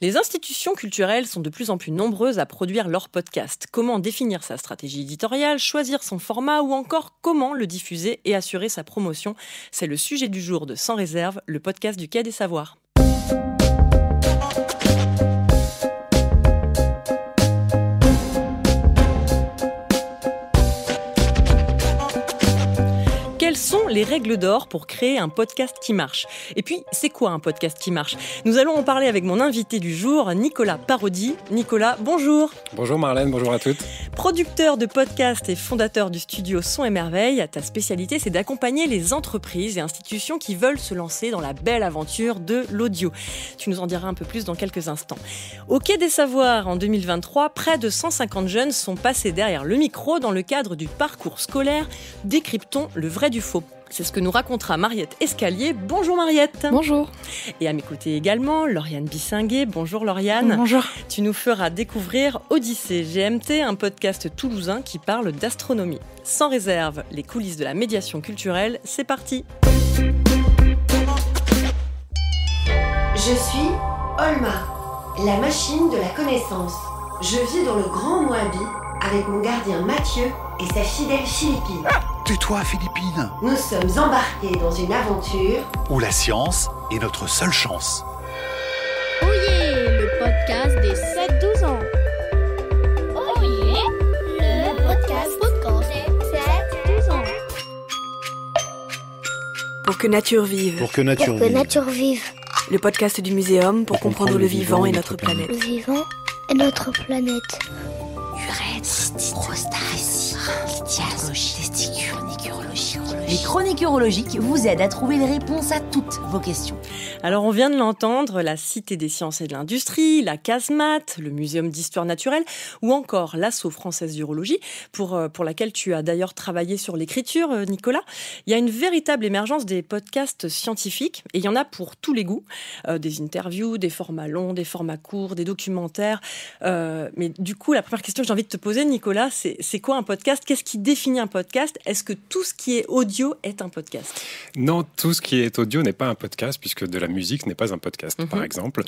Les institutions culturelles sont de plus en plus nombreuses à produire leurs podcasts. Comment définir sa stratégie éditoriale, choisir son format ou encore comment le diffuser et assurer sa promotion? C'est le sujet du jour de Sans réserve, le podcast du Quai des Savoirs. Quelles sont les règles d'or pour créer un podcast qui marche? Et puis, c'est quoi un podcast qui marche? Nous allons en parler avec mon invité du jour, Nicolas Parodi. Nicolas, bonjour. Bonjour Marlène, bonjour à toutes. Producteur de podcasts et fondateur du studio Son et Merveille, ta spécialité, c'est d'accompagner les entreprises et institutions qui veulent se lancer dans la belle aventure de l'audio. Tu nous en diras un peu plus dans quelques instants. Au Quai des Savoirs, en 2023, près de 150 jeunes sont passés derrière le micro dans le cadre du parcours scolaire. Décryptons le vrai du faux. C'est ce que nous racontera Mariette Escalier. Bonjour Mariette. Bonjour. Et à mes côtés également, Lauriane Bissinguet. Bonjour Lauriane. Bonjour. Tu nous feras découvrir Odyssée GMT, un podcast toulousain qui parle d'astronomie. Sans réserve, les coulisses de la médiation culturelle, c'est parti. Je suis Olma, la machine de la connaissance. Je vis dans le Grand Moabi avec mon gardien Mathieu et sa fidèle Philippine. Tais-toi, Philippine. Nous sommes embarqués dans une aventure Où la science est notre seule chance. Oyez, le podcast des 7-12 ans. Oyez, le podcast des 7-12 ans. Pour que nature vive. Pour que nature vive. nature vive. Le podcast du Muséum pour comprendre le vivant et notre planète. Le vivant et notre planète. Les chroniques urologiques vous aident à trouver les réponses à toutes vos questions. Alors on vient de l'entendre, la Cité des sciences et de l'industrie, la Casemate, le Muséum d'histoire naturelle ou encore l'Asso française d'urologie, pour laquelle tu as d'ailleurs travaillé sur l'écriture, Nicolas. Il y a une véritable émergence des podcasts scientifiques et il y en a pour tous les goûts. Des interviews, des formats longs, des formats courts, des documentaires. Mais du coup, la première question que j'ai envie de te poser, Nicolas, c'est quoi un podcast? Qu'est-ce qui définit un podcast? Est-ce que tout ce qui est audio est un podcast? Non, tout ce qui est audio n'est pas un podcast, puisque de la musique n'est pas un podcast, par exemple.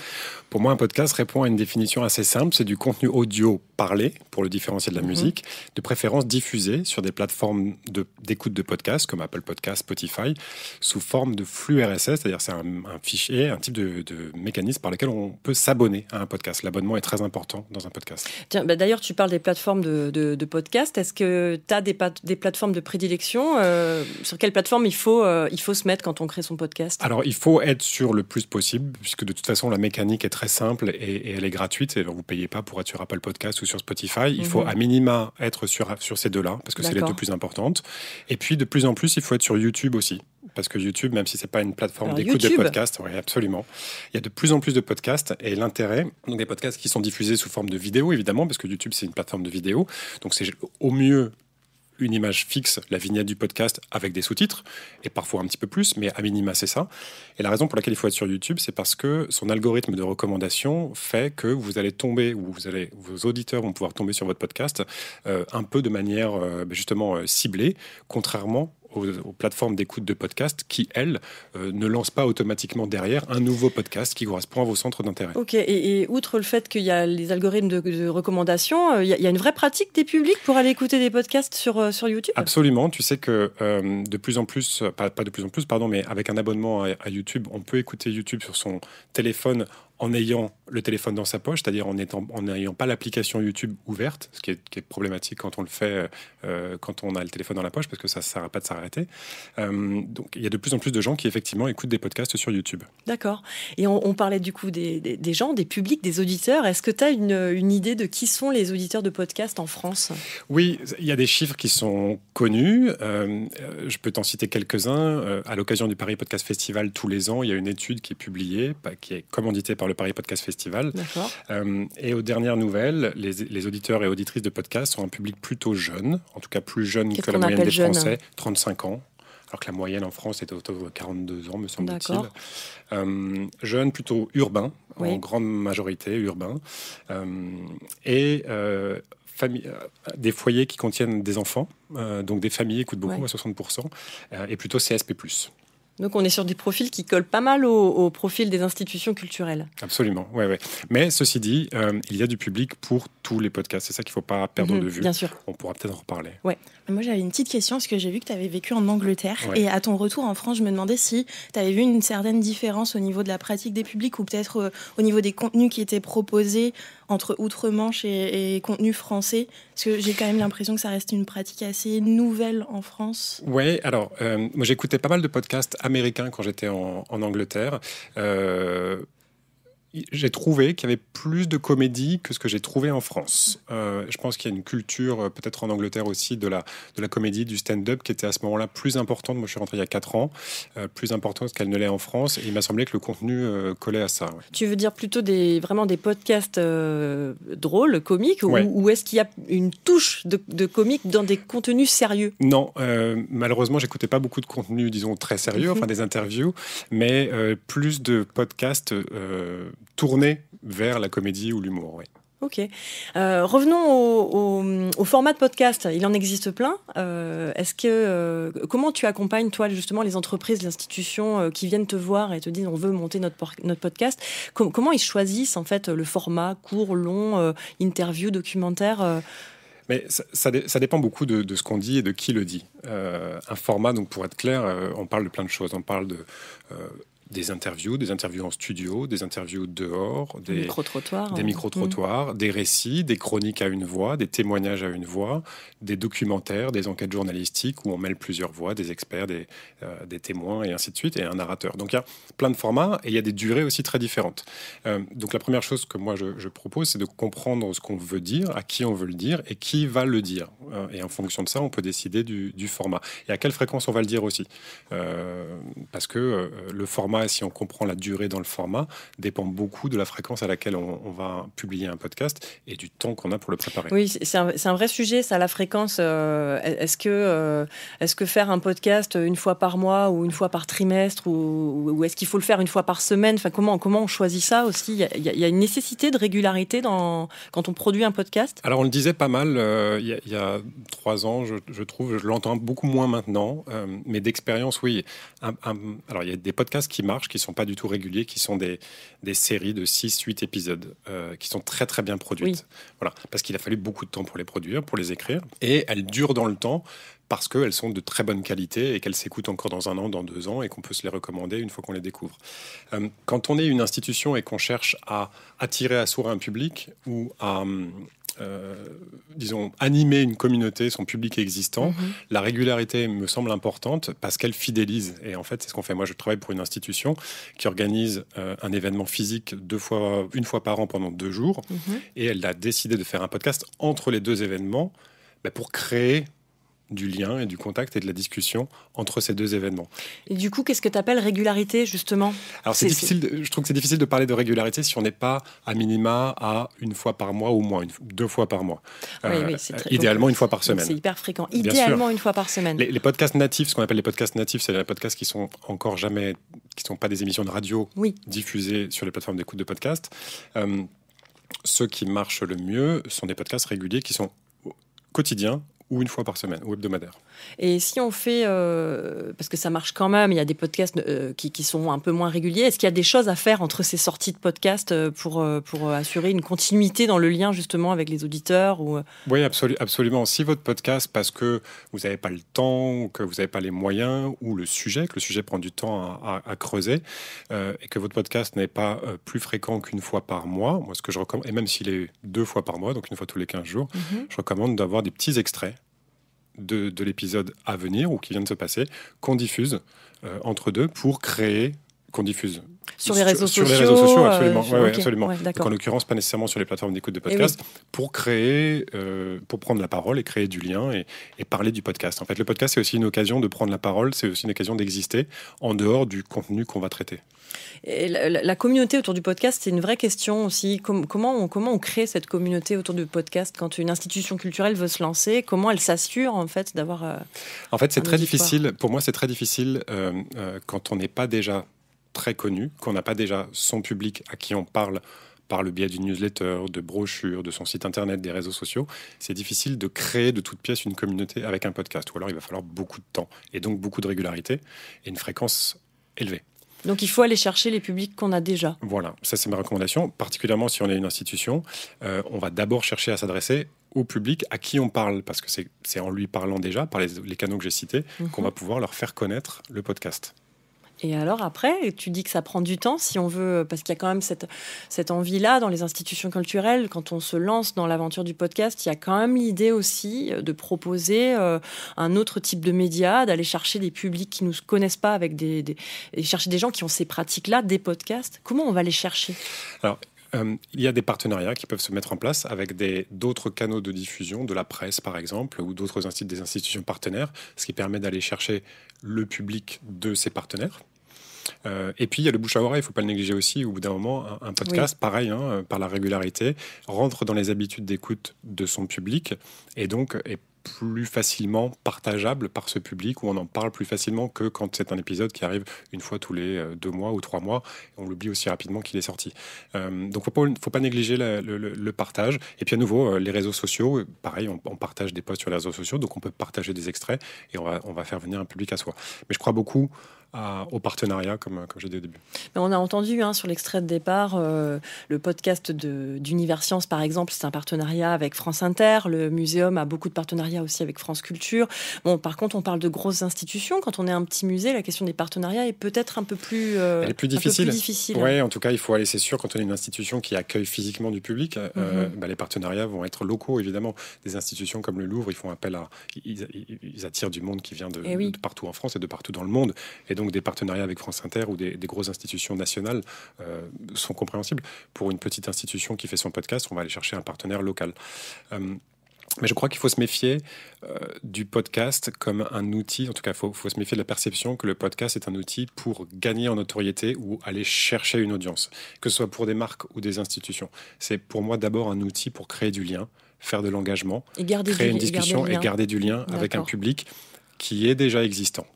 Pour moi, un podcast répond à une définition assez simple, c'est du contenu audio parlé, pour le différencier de la musique, de préférence diffusé sur des plateformes d'écoute de podcasts, comme Apple Podcasts, Spotify, sous forme de flux RSS, c'est-à-dire c'est un fichier, un type de mécanisme par lequel on peut s'abonner à un podcast. L'abonnement est très important dans un podcast. Tiens, d'ailleurs, tu parles des plateformes de podcasts. Est-ce que tu as des plateformes de prédilection? Sur quelle plateforme il faut se mettre quand on crée son podcast? Alors, il faut être sur le plus possible, puisque de toute façon, la mécanique est très simple et elle est gratuite. Et vous ne payez pas pour être sur Apple Podcasts ou sur Spotify. Il faut à minima être sur ces deux-là, parce que c'est les deux plus importantes. Et puis, de plus en plus, il faut être sur YouTube aussi. Parce que YouTube, même si ce n'est pas une plateforme d'écoute de podcasts, oui, absolument, il y a de plus en plus de podcasts. Et l'intérêt, donc des podcasts qui sont diffusés sous forme de vidéo, évidemment, parce que YouTube, c'est une plateforme de vidéo. Donc, c'est au mieux une image fixe, la vignette du podcast avec des sous-titres, et parfois un petit peu plus, mais à minima c'est ça. Et la raison pour laquelle il faut être sur YouTube, c'est parce que son algorithme de recommandation fait que vous allez tomber, ou vos auditeurs vont pouvoir tomber sur votre podcast un peu de manière justement ciblée, contrairement aux plateformes d'écoute de podcasts qui, elles, ne lancent pas automatiquement derrière un nouveau podcast qui correspond à vos centres d'intérêt. Ok, et outre le fait qu'il y a les algorithmes de recommandation, il y a une vraie pratique des publics pour aller écouter des podcasts sur YouTube? Absolument, tu sais que de plus en plus, pas de plus en plus, pardon, mais avec un abonnement à YouTube, on peut écouter YouTube sur son téléphone en ayant le téléphone dans sa poche, c'est-à-dire en n'ayant pas l'application YouTube ouverte, ce qui est problématique quand on le fait quand on a le téléphone dans la poche, parce que ça ne sert à pas de s'arrêter. Donc il y a de plus en plus de gens qui effectivement écoutent des podcasts sur YouTube. D'accord. Et on parlait du coup des gens, des publics, des auditeurs. Est-ce que tu as une idée de qui sont les auditeurs de podcasts en France? Oui, il y a des chiffres qui sont connus. Je peux t'en citer quelques-uns. À l'occasion du Paris Podcast Festival, tous les ans, il y a une étude qui est publiée, qui est commanditée par le Paris Podcast Festival. D'accord. Et aux dernières nouvelles, les auditeurs et auditrices de podcasts sont un public plutôt jeune, en tout cas plus jeune que la moyenne des Français, 35 ans. Alors que la moyenne en France est autour de 42 ans, me semble-t-il. Jeunes, plutôt urbains, en grande majorité urbains. Des foyers qui contiennent des enfants, donc des familles écoutent beaucoup à 60%, et plutôt CSP+. Donc on est sur des profils qui collent pas mal au profil des institutions culturelles. Absolument, ouais. Mais ceci dit, il y a du public pour tous les podcasts. C'est ça qu'il ne faut pas perdre de vue. Bien sûr. On pourra peut-être en reparler. Ouais. Moi, j'avais une petite question, parce que j'ai vu que tu avais vécu en Angleterre. Ouais. Et à ton retour en France, je me demandais si tu avais vu une certaine différence au niveau de la pratique des publics ou peut-être au niveau des contenus qui étaient proposés entre Outre-Manche et contenus français. Parce que j'ai quand même l'impression que ça reste une pratique assez nouvelle en France. Oui, alors, moi j'écoutais pas mal de podcasts américains quand j'étais en Angleterre. J'ai trouvé qu'il y avait plus de comédie que ce que j'ai trouvé en France. Je pense qu'il y a une culture, peut-être en Angleterre aussi, de la comédie, du stand-up, qui était à ce moment-là plus importante. Moi, je suis rentré il y a 4 ans, plus importante qu'elle ne l'est en France. Et il m'a semblé que le contenu collait à ça. Ouais. Tu veux dire plutôt vraiment des podcasts drôles, comiques, ou est-ce qu'il y a une touche de comique dans des contenus sérieux ? Non, malheureusement, j'écoutais pas beaucoup de contenus, disons, très sérieux, enfin des interviews, mais plus de podcasts tourné vers la comédie ou l'humour, oui. Ok. Revenons au format de podcast. Il en existe plein. Comment tu accompagnes, toi, justement, les entreprises, les institutions qui viennent te voir et te disent on veut monter notre podcast. Comment ils choisissent, en fait, le format court, long, interview, documentaire Mais ça dépend beaucoup de ce qu'on dit et de qui le dit. Un format, donc pour être clair, on parle de plein de choses. On parle des interviews en studio, des interviews dehors, des micro-trottoirs, des récits, des chroniques à une voix, des témoignages à une voix, des documentaires, des enquêtes journalistiques où on mêle plusieurs voix, des experts, des témoins et ainsi de suite, et un narrateur. Donc il y a plein de formats et il y a des durées aussi très différentes. Donc la première chose que moi je propose, c'est de comprendre ce qu'on veut dire, à qui on veut le dire et qui va le dire. Et en fonction de ça, on peut décider du format. Et à quelle fréquence on va le dire aussi. Parce que le format, si on comprend la durée dans le format, dépend beaucoup de la fréquence à laquelle on va publier un podcast et du temps qu'on a pour le préparer. Oui, c'est un vrai sujet, ça, la fréquence. Est-ce que faire un podcast une fois par mois ou une fois par trimestre ou est-ce qu'il faut le faire une fois par semaine ? Enfin, comment on choisit ça aussi ? Il y a une nécessité de régularité quand on produit un podcast ? Alors, on le disait pas mal il y a 3 ans, je trouve. Je l'entends beaucoup moins maintenant, mais d'expérience, oui. Alors, il y a des podcasts qui marchent, qui ne sont pas du tout réguliers, qui sont des séries de 6-8 épisodes, qui sont très très bien produites. Oui. Voilà, parce qu'il a fallu beaucoup de temps pour les produire, pour les écrire, et elles durent dans le temps parce qu'elles sont de très bonne qualité et qu'elles s'écoutent encore dans 1 an, dans 2 ans, et qu'on peut se les recommander une fois qu'on les découvre. Quand on est une institution et qu'on cherche à attirer à soi un public ou à... animer une communauté, son public existant, la régularité me semble importante parce qu'elle fidélise. Et en fait, c'est ce qu'on fait. Moi, je travaille pour une institution qui organise un événement physique une fois par an pendant 2 jours. Et elle a décidé de faire un podcast entre les 2 événements pour créer du lien et du contact et de la discussion entre ces 2 événements. Et du coup, qu'est-ce que tu appelles régularité, justement ? Alors, je trouve que c'est difficile de parler de régularité si on n'est pas à minima à 1 fois par mois ou moins, 2 fois par mois. Oui, c'est très idéalement 1 fois par semaine. C'est hyper fréquent. Idéalement 1 fois par semaine. Les podcasts natifs, ce qu'on appelle les podcasts natifs, c'est les podcasts qui sont encore jamais, qui sont pas des émissions de radio diffusées sur les plateformes d'écoute de podcasts. Ceux qui marchent le mieux sont des podcasts réguliers qui sont quotidiens ou 1 fois par semaine, ou hebdomadaire. Et si on fait, parce que ça marche quand même, il y a des podcasts qui sont un peu moins réguliers, est-ce qu'il y a des choses à faire entre ces sorties de podcasts pour assurer une continuité dans le lien justement avec les auditeurs ou... Oui, absolument. Si votre podcast, parce que vous n'avez pas le temps, ou que vous n'avez pas les moyens, ou que le sujet prend du temps à creuser, et que votre podcast n'est pas plus fréquent qu'1 fois par mois, moi ce que je recommande, et même s'il est 2 fois par mois, donc 1 fois tous les 15 jours, je recommande d'avoir des petits extraits de l'épisode à venir ou qui vient de se passer, qu'on diffuse entre 2 pour créer, qu'on diffuse sur les réseaux sociaux. Sur les réseaux sociaux, absolument. Okay. Absolument. Ouais, donc, en l'occurrence, pas nécessairement sur les plateformes d'écoute de podcast, pour créer, pour prendre la parole et créer du lien et parler du podcast. En fait, le podcast, c'est aussi une occasion de prendre la parole, c'est aussi une occasion d'exister en dehors du contenu qu'on va traiter. Et la communauté autour du podcast, c'est une vraie question aussi. Comment on crée cette communauté autour du podcast quand une institution culturelle veut se lancer ? Comment elle s'assure en fait d'avoir En fait, c'est très difficile. Pour moi, c'est très difficile quand on n'est pas déjà très connu, qu'on n'a pas déjà son public à qui on parle par le biais d'une newsletter, de brochures, de son site internet, des réseaux sociaux. C'est difficile de créer de toutes pièces une communauté avec un podcast. Ou alors, il va falloir beaucoup de temps et donc beaucoup de régularité et une fréquence élevé. Donc il faut aller chercher les publics qu'on a déjà. Voilà, ça c'est ma recommandation. Particulièrement si on est une institution, on va d'abord chercher à s'adresser au public à qui on parle, parce que c'est en lui parlant déjà, par les canaux que j'ai cités, qu'on va pouvoir leur faire connaître le podcast. Et alors après, tu dis que ça prend du temps si on veut, parce qu'il y a quand même cette envie-là dans les institutions culturelles. Quand on se lance dans l'aventure du podcast, il y a quand même l'idée aussi de proposer un autre type de média, d'aller chercher des publics qui ne nous connaissent pas, avec chercher des gens qui ont ces pratiques-là, des podcasts. Comment on va les chercher ? Alors, il y a des partenariats qui peuvent se mettre en place avec d'autres canaux de diffusion, de la presse par exemple, ou des institutions partenaires, ce qui permet d'aller chercher le public de ces partenaires. Et puis il y a le bouche à oreille, il ne faut pas le négliger aussi. Au bout d'un moment, un podcast, pareil, par la régularité, rentre dans les habitudes d'écoute de son public et donc est plus facilement partageable par ce public, où on en parle plus facilement que quand c'est un épisode qui arrive une fois tous les 2 mois ou 3 mois. On l'oublie aussi rapidement qu'il est sorti. Donc il ne faut pas négliger le partage. Et puis à nouveau, les réseaux sociaux, pareil, on partage des posts sur les réseaux sociaux, donc on peut partager des extraits et on va faire venir un public à soi. Mais je crois beaucoup au partenariat, comme j'ai dit au début. Mais on a entendu sur l'extrait de départ, le podcast d'Univers Science, par exemple, c'est un partenariat avec France Inter. Le Muséum a beaucoup de partenariats aussi avec France Culture. Bon, par contre, on parle de grosses institutions. Quand on est un petit musée, la question des partenariats est peut-être un peu plus elle est plus difficile. Oui, en tout cas, il faut aller, c'est sûr, quand on est une institution qui accueille physiquement du public, les partenariats vont être locaux, évidemment. Des institutions comme le Louvre, ils font appel ils attirent du monde qui vient de partout en France et de partout dans le monde. Et donc, des partenariats avec France Inter ou des grosses institutions nationales sont compréhensibles. Pour une petite institution qui fait son podcast, on va aller chercher un partenaire local. Mais je crois qu'il faut se méfier du podcast comme un outil. En tout cas, il faut se méfier de la perception que le podcast est un outil pour gagner en notoriété ou aller chercher une audience, que ce soit pour des marques ou des institutions. C'est pour moi d'abord un outil pour créer du lien, faire de l'engagement, créer une discussion et garder du lien avec un public qui est déjà existant.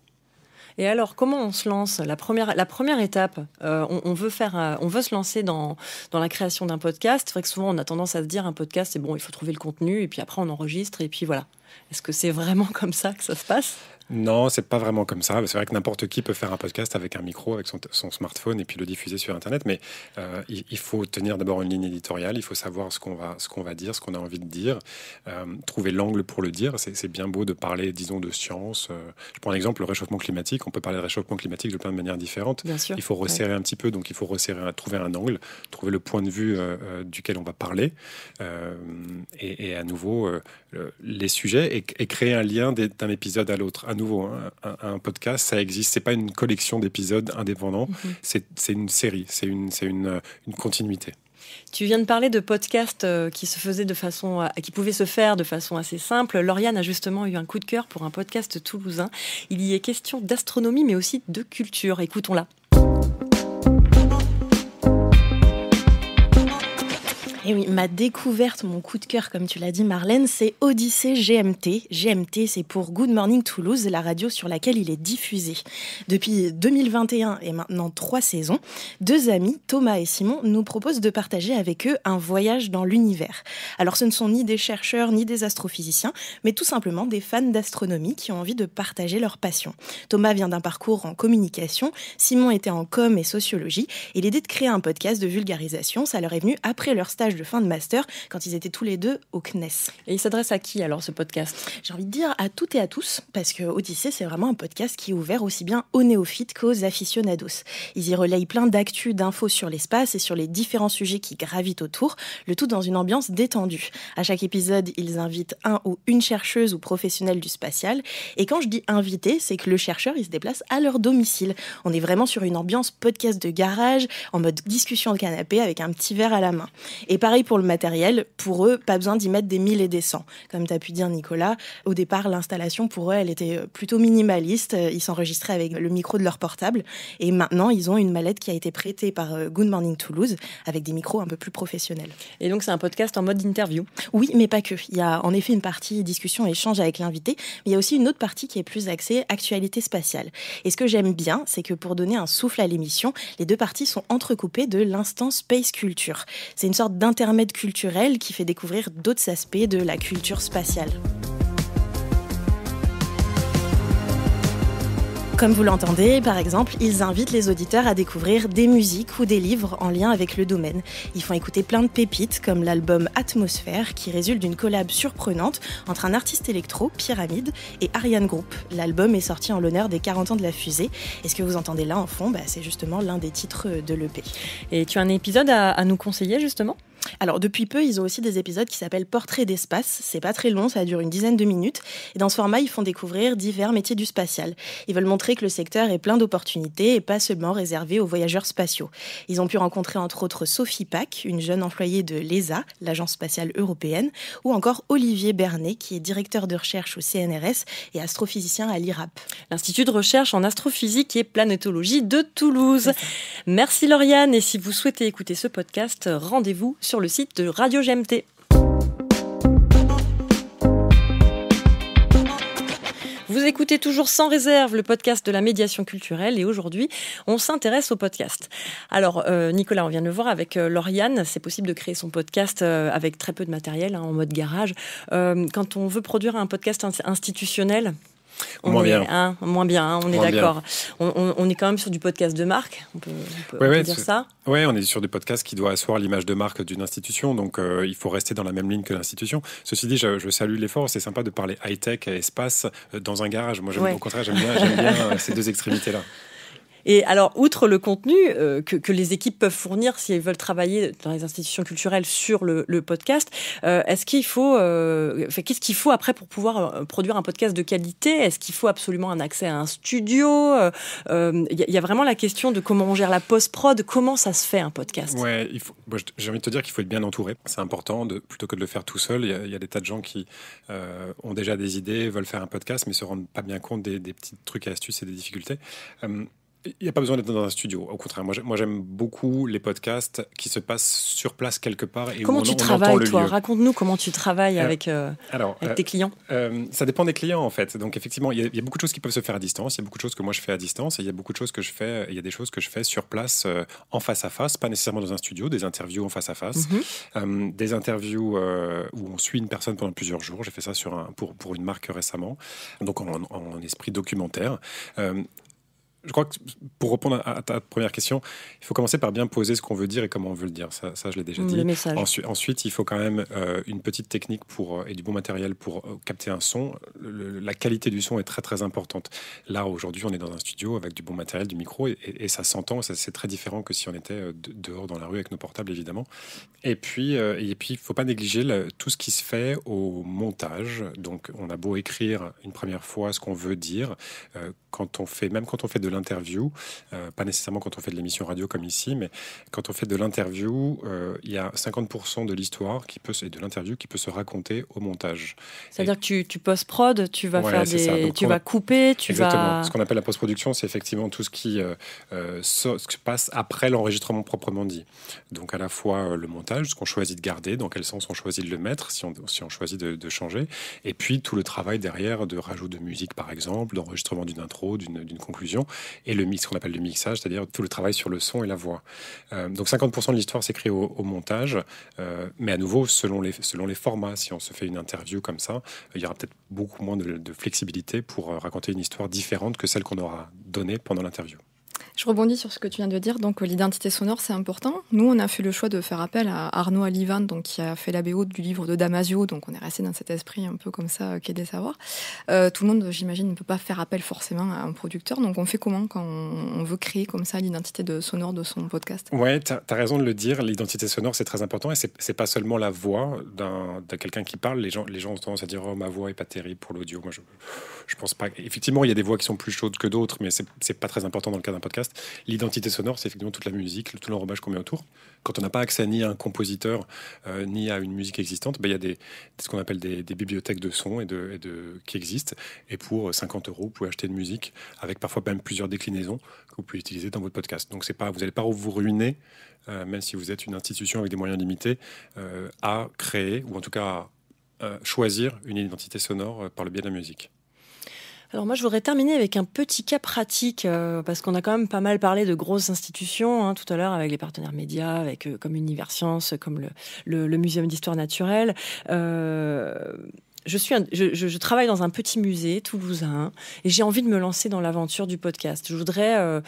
Et alors, comment on se lance ? La première étape, on veut se lancer dans la création d'un podcast. C'est vrai que souvent, on a tendance à se dire, un podcast, c'est bon, il faut trouver le contenu, et puis après, on enregistre, et puis voilà. Est-ce que c'est vraiment comme ça que ça se passe ? Non, c'est pas vraiment comme ça. C'est vrai que n'importe qui peut faire un podcast avec un micro, avec son smartphone et puis le diffuser sur Internet. Mais il faut tenir d'abord une ligne éditoriale. Il faut savoir ce qu'on va dire, ce qu'on a envie de dire. Trouver l'angle pour le dire. C'est bien beau de parler, disons, de science. Je prends l'exemple, le réchauffement climatique. On peut parler de réchauffement climatique de plein de manières différentes. Bien sûr. Il faut resserrer un petit peu. Donc, il faut trouver un angle, trouver le point de vue duquel on va parler. Et à nouveau, les sujets et créer un lien d'un épisode à l'autre. À nouveau, un podcast, ça existe. C'est pas une collection d'épisodes indépendants. C'est une série. C'est une continuité. Tu viens de parler de podcasts qui pouvaient se faire de façon assez simple. Lauriane a justement eu un coup de cœur pour un podcast toulousain. Il y est question d'astronomie, mais aussi de culture. Écoutons-la. Et oui, ma découverte, mon coup de cœur, comme tu l'as dit Marlène, c'est Odyssée GMT. GMT, c'est pour Good Morning Toulouse, la radio sur laquelle il est diffusé. Depuis 2021 et maintenant 3 saisons, 2 amis, Thomas et Simon, nous proposent de partager avec eux un voyage dans l'univers. Alors ce ne sont ni des chercheurs ni des astrophysiciens, mais tout simplement des fans d'astronomie qui ont envie de partager leur passion. Thomas vient d'un parcours en communication, Simon était en com et sociologie, et l'idée de créer un podcast de vulgarisation, ça leur est venu après leur stage de fin de master, quand ils étaient tous les deux au CNES. Et il s'adresse à qui alors, ce podcast ? J'ai envie de dire à toutes et à tous, parce que Odyssée, c'est vraiment un podcast qui est ouvert aussi bien aux néophytes qu'aux aficionados. Ils y relayent plein d'actu, d'infos sur l'espace et sur les différents sujets qui gravitent autour, le tout dans une ambiance détendue. À chaque épisode, ils invitent un ou une chercheuse ou professionnel du spatial. Et quand je dis invité, c'est que le chercheur, il se déplace à leur domicile. On est vraiment sur une ambiance podcast de garage, en mode discussion de canapé avec un petit verre à la main. Et pareil pour le matériel, pour eux, pas besoin d'y mettre des 1000 et des 100. Comme tu as pu dire, Nicolas, au départ, l'installation pour eux, elle était plutôt minimaliste. Ils s'enregistraient avec le micro de leur portable. Et maintenant, ils ont une mallette qui a été prêtée par Good Morning Toulouse, avec des micros un peu plus professionnels. Et donc, c'est un podcast en mode interview ? Oui, mais pas que. Il y a en effet une partie discussion et échange avec l'invité, mais il y a aussi une autre partie qui est plus axée actualité spatiale. Et ce que j'aime bien, c'est que pour donner un souffle à l'émission, les 2 parties sont entrecoupées de l'instant Space Culture. C'est une sorte d'intermède culturel qui fait découvrir d'autres aspects de la culture spatiale. Comme vous l'entendez, par exemple, ils invitent les auditeurs à découvrir des musiques ou des livres en lien avec le domaine. Ils font écouter plein de pépites, comme l'album Atmosphère, qui résulte d'une collab surprenante entre un artiste électro, Pyramide, et Ariane Group. L'album est sorti en l'honneur des 40 ans de la fusée. Et ce que vous entendez là en fond, c'est justement l'un des titres de l'EP. Et tu as un épisode à nous conseiller, justement ? Alors depuis peu, ils ont aussi des épisodes qui s'appellent Portrait d'espace. C'est pas très long, ça dure une dizaine de minutes. Et dans ce format, ils font découvrir divers métiers du spatial. Ils veulent montrer que le secteur est plein d'opportunités et pas seulement réservé aux voyageurs spatiaux. Ils ont pu rencontrer entre autres Sophie Pack, une jeune employée de l'ESA, l'Agence spatiale européenne, ou encore Olivier Bernet, qui est directeur de recherche au CNRS et astrophysicien à l'IRAP. L'Institut de recherche en astrophysique et planétologie de Toulouse. Merci Lauriane, et si vous souhaitez écouter ce podcast, rendez-vous sur le site de Radio GMT. Vous écoutez toujours Sans réserve, le podcast de la médiation culturelle, et aujourd'hui, on s'intéresse au podcast. Alors, Nicolas, on vient de le voir avec Lauriane, c'est possible de créer son podcast avec très peu de matériel, en mode garage. Quand on veut produire un podcast institutionnel, moins bien, on est d'accord. On est quand même sur du podcast de marque, on peut dire ça. Oui, on est sur des podcasts qui doivent asseoir l'image de marque d'une institution, donc il faut rester dans la même ligne que l'institution. Ceci dit, je salue l'effort, c'est sympa de parler high-tech et espace dans un garage. Moi, au contraire, j'aime bien ces deux extrémités-là. Et alors, outre le contenu que les équipes peuvent fournir si elles veulent travailler dans les institutions culturelles sur le podcast, qu'est-ce qu'il faut après pour pouvoir produire un podcast de qualité ? Est-ce qu'il faut absolument un accès à un studio ? Y a vraiment la question de comment on gère la post-prod, comment ça se fait un podcast ? Ouais, j'ai envie de te dire qu'il faut être bien entouré. C'est important, plutôt que de le faire tout seul. Il y a des tas de gens qui ont déjà des idées, veulent faire un podcast, mais se rendent pas bien compte des petits trucs et astuces et des difficultés. Il n'y a pas besoin d'être dans un studio. Au contraire, moi j'aime beaucoup les podcasts qui se passent sur place quelque part. Et comment tu travailles, toi ? Raconte-nous comment tu travailles avec tes clients. Ça dépend des clients, en fait. Donc effectivement, il y a beaucoup de choses qui peuvent se faire à distance. Il y a beaucoup de choses que moi je fais à distance. Et il y a beaucoup de choses que je fais. Il y a des choses que je fais sur place, en face à face, pas nécessairement dans un studio. Des interviews en face à face, des interviews où on suit une personne pendant plusieurs jours. J'ai fait ça pour une marque récemment. Donc en esprit documentaire. Je crois que pour répondre à ta première question, il faut commencer par bien poser ce qu'on veut dire et comment on veut le dire. Ça je l'ai déjà dit. Le message. Ensuite, il faut quand même une petite technique et du bon matériel pour capter un son. La qualité du son est très très importante. Là, aujourd'hui, on est dans un studio avec du bon matériel, du micro, et ça s'entend. C'est très différent que si on était dehors dans la rue avec nos portables, évidemment. Et puis, il ne faut pas négliger tout ce qui se fait au montage. Donc, on a beau écrire une première fois ce qu'on veut dire, quand on fait de l'interview, pas nécessairement quand on fait de l'émission radio comme ici, mais quand on fait de l'interview, il y a 50% de l'histoire et de l'interview qui peut se raconter au montage. C'est-à-dire que tu post-prod, tu vas vas couper, exactement. Ce qu'on appelle la post-production, c'est effectivement tout ce qui se passe après l'enregistrement proprement dit. Donc à la fois le montage, ce qu'on choisit de garder, dans quel sens on choisit de le mettre, si on choisit de changer, et puis tout le travail derrière de rajout de musique par exemple, d'enregistrement d'une intro, d'une conclusion, et le mix, ce qu'on appelle le mixage, c'est-à-dire tout le travail sur le son et la voix. Donc 50% de l'histoire s'écrit au montage, mais à nouveau, selon les formats, si on se fait une interview comme ça, il y aura peut-être beaucoup moins de flexibilité pour raconter une histoire différente que celle qu'on aura donnée pendant l'interview. Je rebondis sur ce que tu viens de dire. Donc, l'identité sonore, c'est important. Nous, on a fait le choix de faire appel à Arnaud Alivan, donc, qui a fait la BO du livre de Damasio. Donc, on est resté dans cet esprit un peu comme ça, Quai des Savoirs. Tout le monde, j'imagine, ne peut pas faire appel forcément à un producteur. Donc, on fait comment quand on veut créer comme ça l'identité sonore de son podcast ? Ouais, t'as raison de le dire. L'identité sonore, c'est très important. Et c'est pas seulement la voix de quelqu'un qui parle. Les gens ont tendance à dire « Oh, ma voix est pas terrible pour l'audio ». Moi, je pense pas. Effectivement, il y a des voix qui sont plus chaudes que d'autres, mais c'est pas très important dans le cas d'un podcast. L'identité sonore, c'est effectivement toute la musique, tout l'enrobage qu'on met autour. Quand on n'a pas accès ni à un compositeur, ni à une musique existante, il y a ce qu'on appelle des bibliothèques de sons qui existent. Et pour 50 €, vous pouvez acheter une musique avec parfois même plusieurs déclinaisons que vous pouvez utiliser dans votre podcast. Donc vous n'allez pas vous ruiner, même si vous êtes une institution avec des moyens limités, à créer, ou en tout cas à choisir une identité sonore par le biais de la musique. Alors moi, je voudrais terminer avec un petit cas pratique, parce qu'on a quand même pas mal parlé de grosses institutions tout à l'heure, avec les partenaires médias, comme Universcience, comme le Muséum d'histoire naturelle. je travaille dans un petit musée toulousain et j'ai envie de me lancer dans l'aventure du podcast. Je voudrais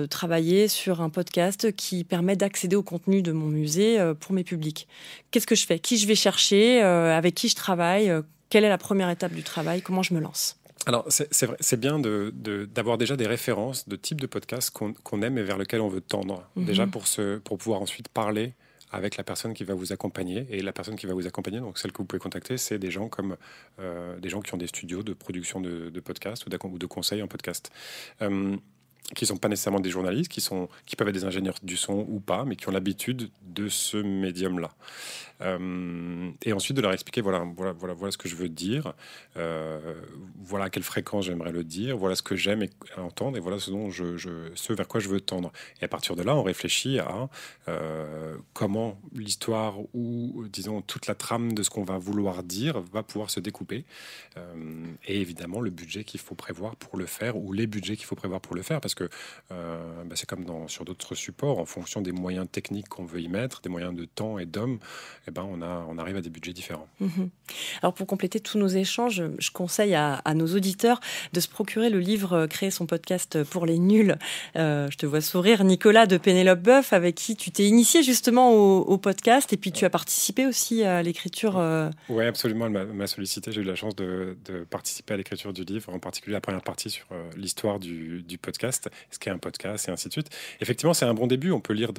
travailler sur un podcast qui permet d'accéder au contenu de mon musée pour mes publics. Qu'est-ce que je fais ? Qui je vais chercher ? Avec qui je travaille ? Quelle est la première étape du travail ? Comment je me lance ? Alors, c'est bien d'avoir déjà des références de type de podcast qu'on aime et vers lequel on veut tendre. Déjà pour pouvoir ensuite parler avec la personne qui va vous accompagner. Et la personne qui va vous accompagner, donc celle que vous pouvez contacter, c'est des gens comme des gens qui ont des studios de production de podcasts ou de conseils en podcast. Qui ne sont pas nécessairement des journalistes, qui peuvent être des ingénieurs du son ou pas, mais qui ont l'habitude de ce médium-là. Et ensuite de leur expliquer, voilà ce que je veux dire, voilà à quelle fréquence j'aimerais le dire, voilà ce que j'aime entendre, et voilà ce vers quoi je veux tendre. Et à partir de là, on réfléchit à comment l'histoire ou, disons, toute la trame de ce qu'on va vouloir dire va pouvoir se découper. Et évidemment, le budget qu'il faut prévoir pour le faire, ou les budgets qu'il faut prévoir pour le faire, parce que c'est comme sur d'autres supports, en fonction des moyens techniques qu'on veut y mettre, des moyens de temps et d'hommes, on arrive à des budgets différents. Alors pour compléter tous nos échanges, je conseille à nos auditeurs de se procurer le livre Créer son podcast pour les nuls. Je te vois sourire, Nicolas, de Pénélope Boeuf, avec qui tu t'es initié justement au podcast, et puis tu as participé aussi à l'écriture. Oui, absolument, elle m'a sollicité. J'ai eu la chance de participer à l'écriture du livre, en particulier la première partie sur l'histoire du podcast, ce qu'est un podcast et ainsi de suite. Effectivement, c'est un bon début. On peut lire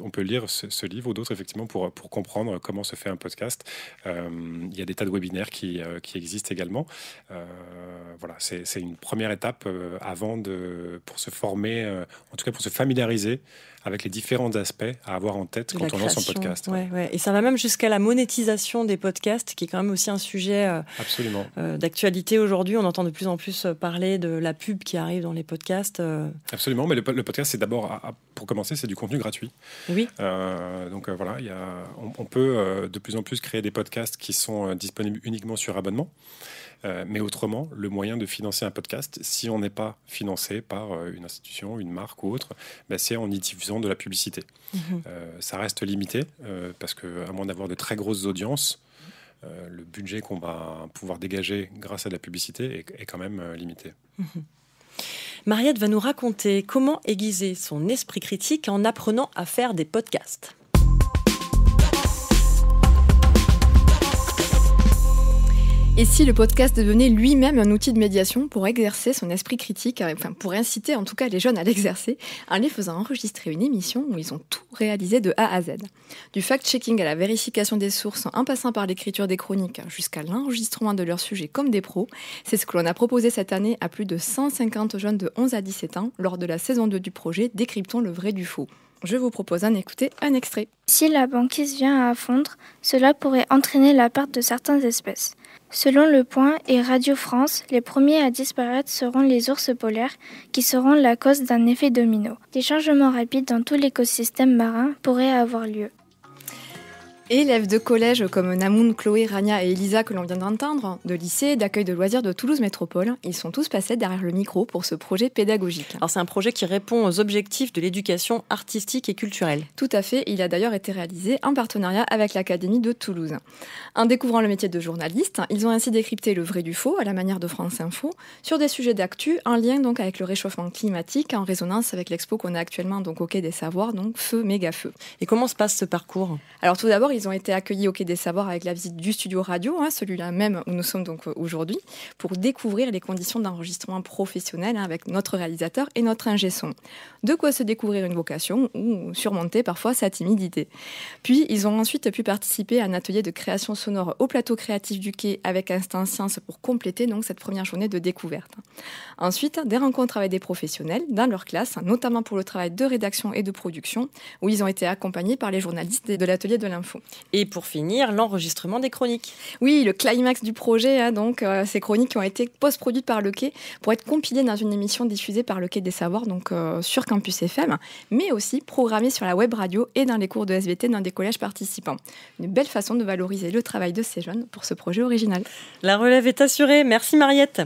ce livre ou d'autres, effectivement, pour comprendre comment se fait un podcast. Il y a des tas de webinaires qui existent également. C'est une première étape pour se former, en tout cas pour se familiariser avec les différents aspects à avoir en tête quand on lance un podcast. Ouais. Et ça va même jusqu'à la monétisation des podcasts, qui est quand même aussi un sujet d'actualité aujourd'hui. On entend de plus en plus parler de la pub qui arrive dans les podcasts. Absolument, mais le podcast, c'est d'abord, pour commencer, c'est du contenu gratuit. Oui. On peut de plus en plus créer des podcasts qui sont disponibles uniquement sur abonnement. Mais autrement, le moyen de financer un podcast, si on n'est pas financé par une institution, une marque ou autre, c'est en y diffusant de la publicité. Ça reste limité, parce qu'à moins d'avoir de très grosses audiences, le budget qu'on va pouvoir dégager grâce à de la publicité est quand même limité. Mariette va nous raconter comment aiguiser son esprit critique en apprenant à faire des podcasts. Et si le podcast devenait lui-même un outil de médiation pour exercer son esprit critique, pour inciter en tout cas les jeunes à l'exercer, en les faisant enregistrer une émission où ils ont tout réalisé de A à Z. Du fact-checking à la vérification des sources, en passant par l'écriture des chroniques jusqu'à l'enregistrement de leurs sujets comme des pros, c'est ce que l'on a proposé cette année à plus de 150 jeunes de 11 à 17 ans lors de la saison 2 du projet Décryptons le vrai du faux. Je vous propose d'en écouter un extrait. Si la banquise vient à fondre, cela pourrait entraîner la perte de certaines espèces. Selon Le Point et Radio France, les premiers à disparaître seront les ours polaires, qui seront la cause d'un effet domino. Des changements rapides dans tout l'écosystème marin pourraient avoir lieu. Élèves de collège comme Namoun, Chloé, Rania et Elisa que l'on vient d'entendre, de lycée, d'accueil de loisirs de Toulouse Métropole, ils sont tous passés derrière le micro pour ce projet pédagogique. Alors c'est un projet qui répond aux objectifs de l'éducation artistique et culturelle. Tout à fait, il a d'ailleurs été réalisé en partenariat avec l'Académie de Toulouse. En découvrant le métier de journaliste, ils ont ainsi décrypté le vrai du faux à la manière de France Info sur des sujets d'actu en lien donc avec le réchauffement climatique, en résonance avec l'expo qu'on a actuellement donc au Quai des Savoirs, donc Feu Méga Feu. Et comment se passe ce parcours ? Alors tout d'abord, ils ont été accueillis au Quai des Savoirs avec la visite du studio radio, celui-là même où nous sommes donc aujourd'hui, pour découvrir les conditions d'enregistrement professionnel avec notre réalisateur et notre ingé son. De quoi se découvrir une vocation ou surmonter parfois sa timidité. Puis ils ont ensuite pu participer à un atelier de création sonore au plateau créatif du Quai avec Instinct Science pour compléter donc cette première journée de découverte. Ensuite, des rencontres avec des professionnels dans leur classe, notamment pour le travail de rédaction et de production, où ils ont été accompagnés par les journalistes de l'atelier de l'info. Et pour finir, l'enregistrement des chroniques. Oui, le climax du projet, ces chroniques qui ont été post-produites par le Quai pour être compilées dans une émission diffusée par le Quai des Savoirs, donc sur Campus FM, mais aussi programmées sur la web radio et dans les cours de SVT dans des collèges participants. Une belle façon de valoriser le travail de ces jeunes pour ce projet original. La relève est assurée. Merci Mariette.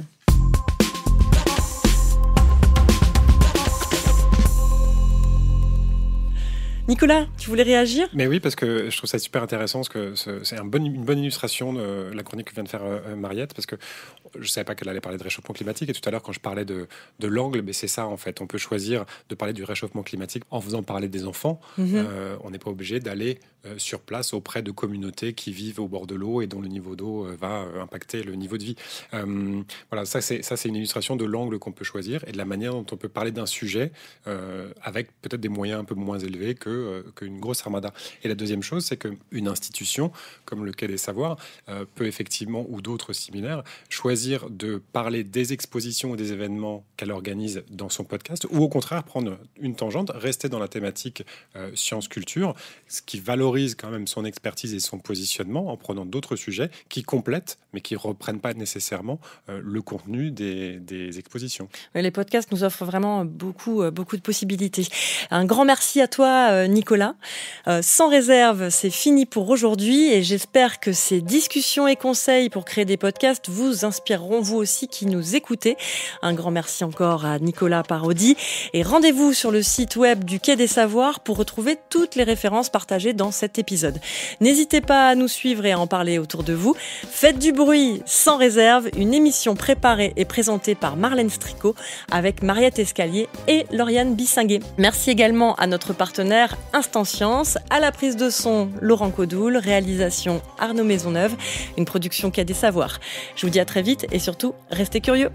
Nicolas, tu voulais réagir ? Mais oui, parce que je trouve ça super intéressant, parce que c'est une bonne illustration de la chronique que vient de faire Mariette, parce que je ne savais pas qu'elle allait parler de réchauffement climatique, et tout à l'heure, quand je parlais de l'angle, mais c'est ça en fait. On peut choisir de parler du réchauffement climatique en faisant parler des enfants. On n'est pas obligé d'aller sur place auprès de communautés qui vivent au bord de l'eau et dont le niveau d'eau va impacter le niveau de vie. Voilà, ça c'est une illustration de l'angle qu'on peut choisir et de la manière dont on peut parler d'un sujet avec peut-être des moyens un peu moins élevés qu'une grosse armada. Et la deuxième chose, c'est qu'une institution comme le Quai des Savoirs peut effectivement, ou d'autres similaires, choisir de parler des expositions ou des événements qu'elle organise dans son podcast, ou au contraire prendre une tangente, rester dans la thématique science-culture, ce qui valorise quand même son expertise et son positionnement en prenant d'autres sujets qui complètent, mais qui ne reprennent pas nécessairement le contenu des expositions. Les podcasts nous offrent vraiment beaucoup de possibilités. Un grand merci à toi, Nicolas. Sans réserve, c'est fini pour aujourd'hui et j'espère que ces discussions et conseils pour créer des podcasts vous inspireront, vous aussi qui nous écoutez. Un grand merci encore à Nicolas Parodi et rendez-vous sur le site web du Quai des Savoirs pour retrouver toutes les références partagées dans cet épisode. N'hésitez pas à nous suivre et à en parler autour de vous. Faites du bruit sans réserve, une émission préparée et présentée par Marlène Stricot avec Mariette Escalier et Lauriane Bissinguet. Merci également à notre partenaire Instant Science, à la prise de son Laurent Codoul, réalisation Arnaud Maisonneuve, une production Quai des Savoirs. Je vous dis à très vite et surtout, restez curieux.